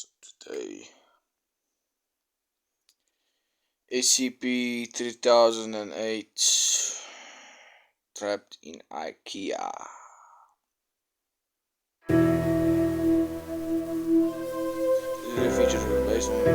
So today, SCP-3008 trapped in Ikea. This feature is based on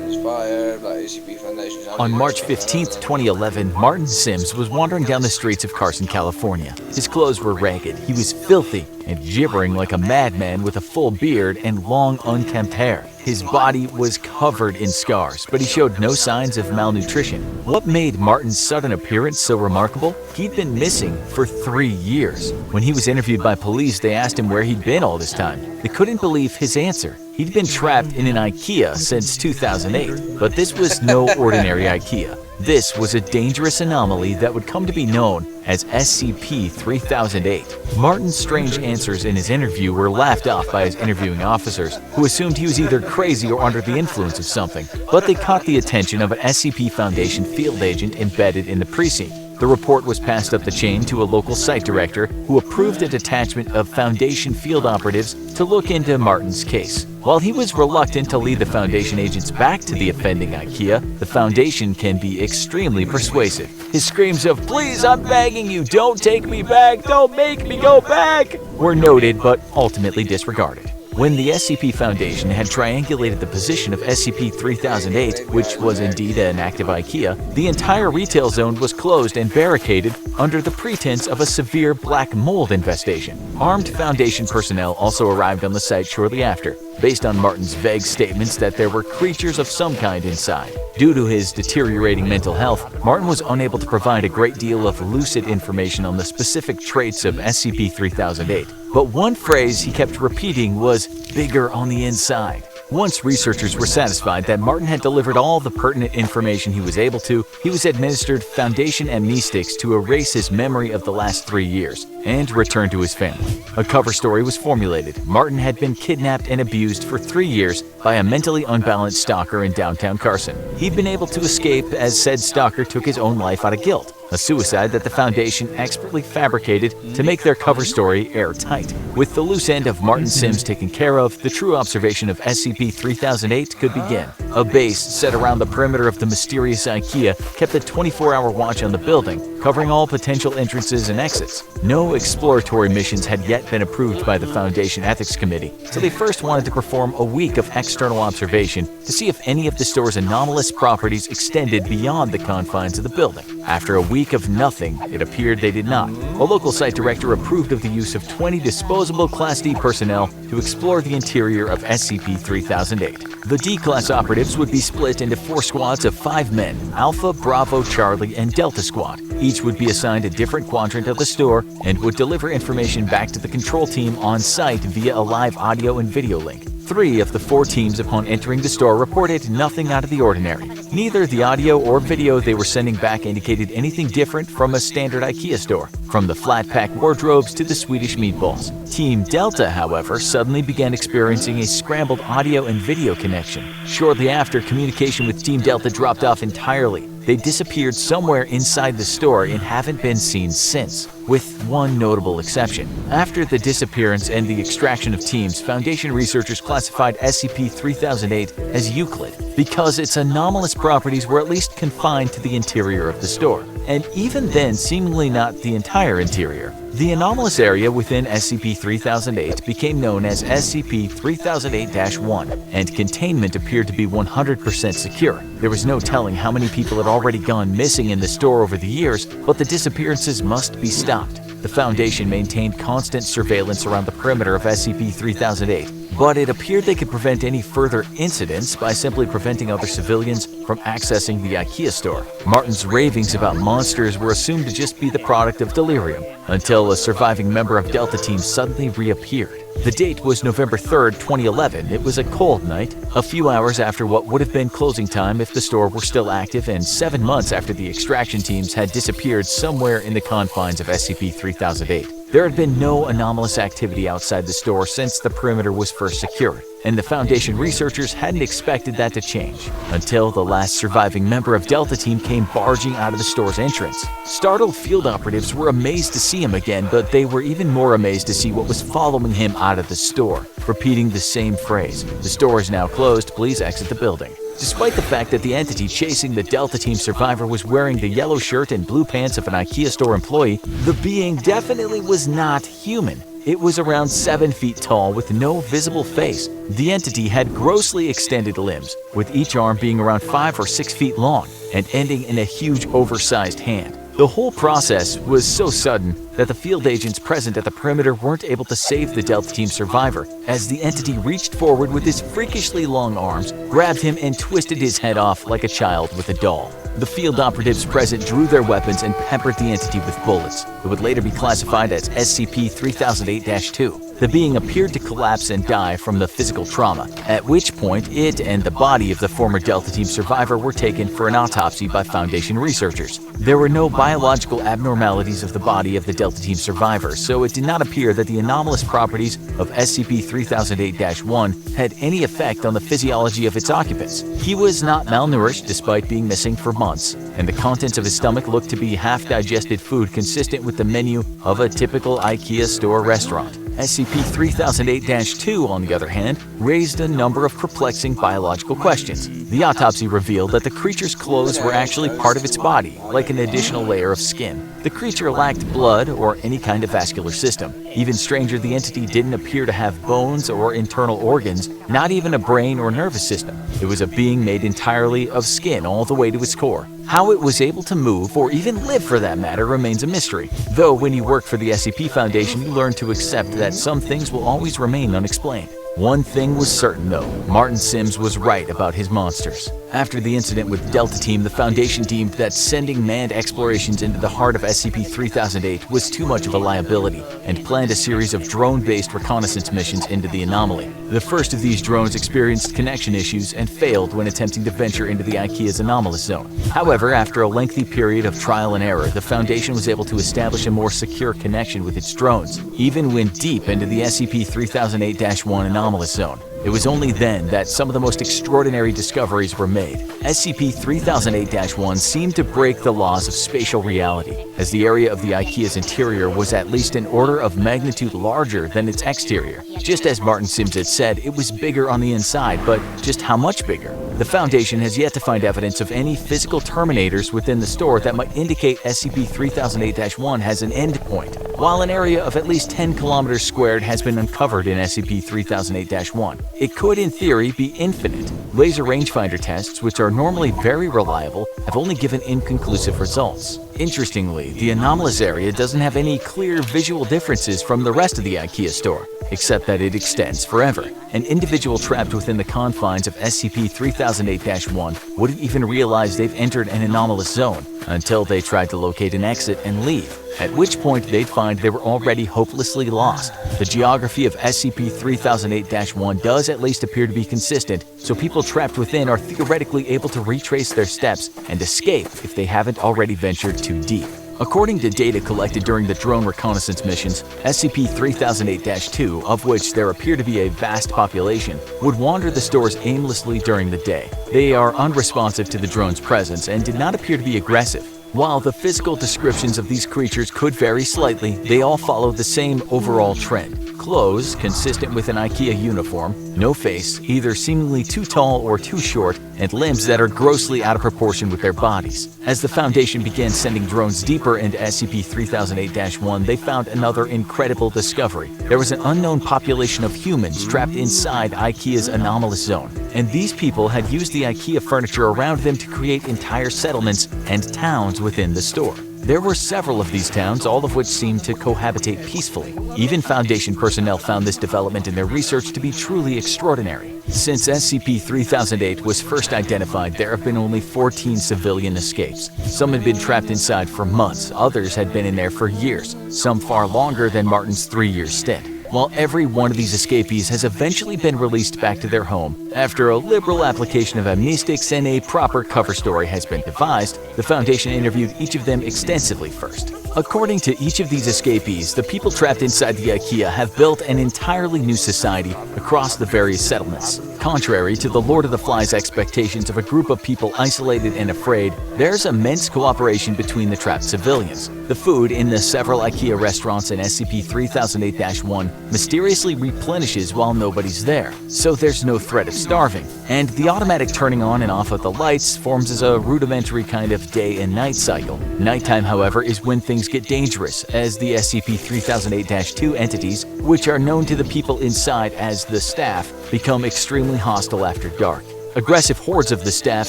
inspired by SCP Foundation. On March 15, 2011, Martin Sims was wandering down the streets of Carson, California. His clothes were ragged, he was filthy, and gibbering like a madman with a full beard and long, unkempt hair. His body was covered in scars, but he showed no signs of malnutrition. What made Martin's sudden appearance so remarkable? He'd been missing for 3 years. When he was interviewed by police, they asked him where he'd been all this time. They couldn't believe his answer. He'd been trapped in an Ikea since 2008, but this was no ordinary Ikea. This was a dangerous anomaly that would come to be known as SCP-3008. Martin's strange answers in his interview were laughed off by his interviewing officers, who assumed he was either crazy or under the influence of something, but they caught the attention of an SCP Foundation field agent embedded in the precinct. The report was passed up the chain to a local site director who approved a detachment of Foundation field operatives to look into Martin's case. While he was reluctant to lead the Foundation agents back to the offending Ikea, the Foundation can be extremely persuasive. His screams of, "Please, I'm begging you, don't take me back, don't make me go back," were noted but ultimately disregarded. When the SCP Foundation had triangulated the position of SCP-3008, which was indeed an active Ikea, the entire retail zone was closed and barricaded under the pretense of a severe black mold infestation. Armed Foundation personnel also arrived on the site shortly after, based on Martin's vague statements that there were creatures of some kind inside. Due to his deteriorating mental health, Martin was unable to provide a great deal of lucid information on the specific traits of SCP-3008. But one phrase he kept repeating was, "bigger on the inside." Once researchers were satisfied that Martin had delivered all the pertinent information he was able to, he was administered Foundation amnestics to erase his memory of the last 3 years and return to his family. A cover story was formulated. Martin had been kidnapped and abused for 3 years by a mentally unbalanced stalker in downtown Carson. He'd been able to escape as said stalker took his own life out of guilt, a suicide that the Foundation expertly fabricated to make their cover story airtight. With the loose end of Martin Sims taken care of, the true observation of SCP-3008 could begin. A base set around the perimeter of the mysterious Ikea kept a 24-hour watch on the building, covering all potential entrances and exits. No exploratory missions had yet been approved by the Foundation Ethics Committee, so they first wanted to perform a week of external observation to see if any of the store's anomalous properties extended beyond the confines of the building. After a week of nothing, it appeared they did not. A local site director approved of the use of 20 disposable Class D personnel to explore the interior of SCP-3008. The D-Class operatives would be split into 4 squads of 5 men, Alpha, Bravo, Charlie, and Delta Squad. Each would be assigned a different quadrant of the store and would deliver information back to the control team on site via a live audio and video link. 3 of the 4 teams upon entering the store reported nothing out of the ordinary. Neither the audio or video they were sending back indicated anything different from a standard Ikea store, from the flat-pack wardrobes to the Swedish meatballs. Team Delta, however, suddenly began experiencing a scrambled audio and video connection. Shortly after, communication with Team Delta dropped off entirely. They disappeared somewhere inside the store and haven't been seen since, with one notable exception. After the disappearance and the extraction of teams, Foundation researchers classified SCP-3008 as Euclid because its anomalous properties were at least confined to the interior of the store, and even then seemingly not the entire interior. The anomalous area within SCP-3008 became known as SCP-3008-1, and containment appeared to be 100% secure. There was no telling how many people had already gone missing in the store over the years, but the disappearances must be stopped. The Foundation maintained constant surveillance around the perimeter of SCP-3008, but it appeared they could prevent any further incidents by simply preventing other civilians from accessing the Ikea store. Martin's ravings about monsters were assumed to just be the product of delirium, until a surviving member of Delta Team suddenly reappeared. The date was November 3rd, 2011. It was a cold night, a few hours after what would have been closing time if the store were still active, and 7 months after the extraction teams had disappeared somewhere in the confines of SCP-3008. There had been no anomalous activity outside the store since the perimeter was first secured, and the Foundation researchers hadn't expected that to change until the last surviving member of Delta Team came barging out of the store's entrance. Startled field operatives were amazed to see him again, but they were even more amazed to see what was following him out of the store, repeating the same phrase, "The store is now closed, please exit the building." Despite the fact that the entity chasing the Delta Team survivor was wearing the yellow shirt and blue pants of an Ikea store employee, the being definitely was not human. It was around 7 feet tall with no visible face. The entity had grossly extended limbs, with each arm being around 5 or 6 feet long and ending in a huge oversized hand. The whole process was so sudden that the field agents present at the perimeter weren't able to save the Delta Team survivor, as the entity reached forward with his freakishly long arms, grabbed him and twisted his head off like a child with a doll. The field operatives present drew their weapons and peppered the entity with bullets. It would later be classified as SCP-3008-2. The being appeared to collapse and die from the physical trauma, at which point it and the body of the former Delta Team survivor were taken for an autopsy by Foundation researchers. There were no biological abnormalities of the body of the Delta Team survivor, so it did not appear that the anomalous properties of SCP-3008-1 had any effect on the physiology of its occupants. He was not malnourished despite being missing for months, and the contents of his stomach looked to be half-digested food consistent with the menu of a typical IKEA store restaurant. SCP-3008-2, on the other hand, raised a number of perplexing biological questions. The autopsy revealed that the creature's clothes were actually part of its body, like an additional layer of skin. The creature lacked blood or any kind of vascular system. Even stranger, the entity didn't appear to have bones or internal organs, not even a brain or nervous system. It was a being made entirely of skin all the way to its core. How it was able to move, or even live for that matter, remains a mystery. Though when you work for the SCP Foundation, you learn to accept that some things will always remain unexplained. One thing was certain though, Martin Sims was right about his monsters. After the incident with Delta Team, the Foundation deemed that sending manned explorations into the heart of SCP-3008 was too much of a liability, and planned a series of drone-based reconnaissance missions into the anomaly. The first of these drones experienced connection issues and failed when attempting to venture into the Ikea's anomalous zone. However, after a lengthy period of trial and error, the Foundation was able to establish a more secure connection with its drones, even when deep into the SCP-3008-1 anomalous zone. It was only then that some of the most extraordinary discoveries were made. SCP-3008-1 seemed to break the laws of spatial reality, as the area of the Ikea's interior was at least an order of magnitude larger than its exterior. Just as Martin Sims had said, it was bigger on the inside, but just how much bigger? The Foundation has yet to find evidence of any physical terminators within the store that might indicate SCP-3008-1 has an end point, while an area of at least 10 kilometers squared has been uncovered in SCP-3008-1. It could, in theory, be infinite. Laser rangefinder tests, which are normally very reliable, have only given inconclusive results. Interestingly, the anomalous area doesn't have any clear visual differences from the rest of the Ikea store, except that it extends forever. An individual trapped within the confines of SCP-3008-1 wouldn't even realize they've entered an anomalous zone until they tried to locate an exit and leave, at which point they'd find they were already hopelessly lost. The geography of SCP-3008-1 does at least appear to be consistent, so people trapped within are theoretically able to retrace their steps and escape if they haven't already ventured too deep. According to data collected during the drone reconnaissance missions, SCP-3008-2, of which there appear to be a vast population, would wander the stores aimlessly during the day. They are unresponsive to the drone's presence and did not appear to be aggressive. While the physical descriptions of these creatures could vary slightly, they all follow the same overall trend. Clothes consistent with an Ikea uniform, no face, either seemingly too tall or too short, and limbs that are grossly out of proportion with their bodies. As the Foundation began sending drones deeper into SCP-3008-1, they found another incredible discovery. There was an unknown population of humans trapped inside Ikea's anomalous zone, and these people had used the Ikea furniture around them to create entire settlements and towns within the store. There were several of these towns, all of which seemed to cohabitate peacefully. Even Foundation personnel found this development in their research to be truly extraordinary. Since SCP-3008 was first identified, there have been only 14 civilian escapes. Some had been trapped inside for months, others had been in there for years, some far longer than Martin's 3-year stint. while every one of these escapees has eventually been released back to their home after a liberal application of amnestics and a proper cover story has been devised. The Foundation interviewed each of them extensively first. According to each of these escapees, the people trapped inside the Ikea have built an entirely new society across the various settlements. Contrary to the Lord of the Flies expectations of a group of people isolated and afraid, there's immense cooperation between the trapped civilians. The food in the several Ikea restaurants in SCP-3008-1 mysteriously replenishes while nobody's there, so there's no threat of starving. And the automatic turning on and off of the lights forms as a rudimentary kind of day and night cycle. Nighttime, however, is when things get dangerous, as the SCP-3008-2 entities, which are known to the people inside as the staff, become extremely hostile after dark. Aggressive hordes of the staff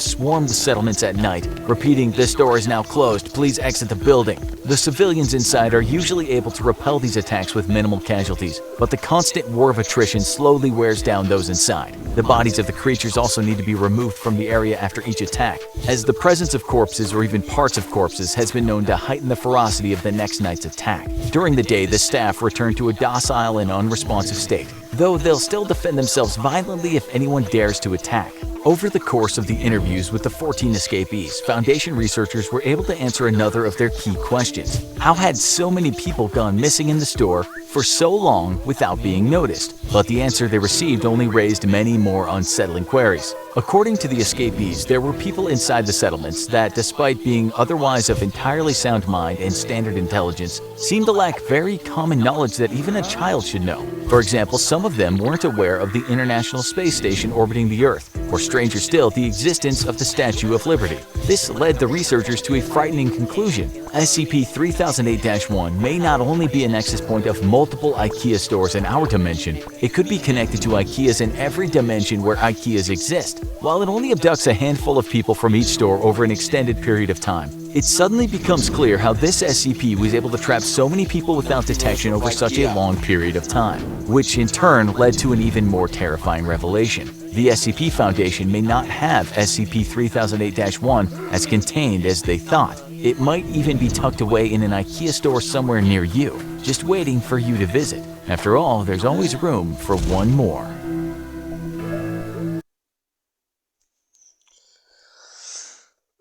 swarm the settlements at night, repeating, "This door is now closed, please exit the building." The civilians inside are usually able to repel these attacks with minimal casualties, but the constant war of attrition slowly wears down those inside. The bodies of the creatures also need to be removed from the area after each attack, as the presence of corpses or even parts of corpses has been known to heighten the ferocity of the next night's attack. During the day, the staff return to a docile and unresponsive state, though they'll still defend themselves violently if anyone dares to attack. Over the course of the interviews with the 14 escapees, Foundation researchers were able to answer another of their key questions. How had so many people gone missing in the store for so long without being noticed? But the answer they received only raised many more unsettling queries. According to the escapees, there were people inside the settlements that, despite being otherwise of entirely sound mind and standard intelligence, seemed to lack very common knowledge that even a child should know. For example, some of them weren't aware of the International Space Station orbiting the Earth, or stranger still, the existence of the Statue of Liberty. This led the researchers to a frightening conclusion. SCP-3008-1 may not only be a nexus point of multiple Ikea stores in our dimension, it could be connected to Ikeas in every dimension where Ikeas exist. While it only abducts a handful of people from each store over an extended period of time, it suddenly becomes clear how this SCP was able to trap so many people without detection over such a long period of time, which in turn led to an even more terrifying revelation. The SCP Foundation may not have SCP-3008-1 as contained as they thought. It might even be tucked away in an Ikea store somewhere near you, just waiting for you to visit. After all, there's always room for one more.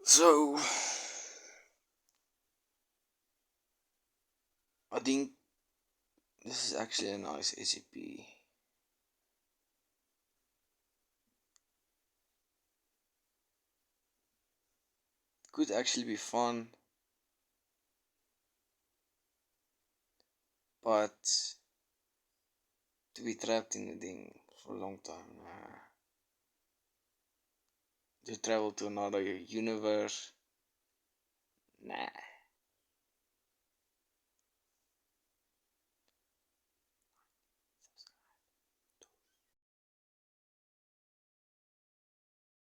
So, I think this is actually a nice SCP. Could actually be fun, but to be trapped in the thing for a long time, to travel to another universe, nah.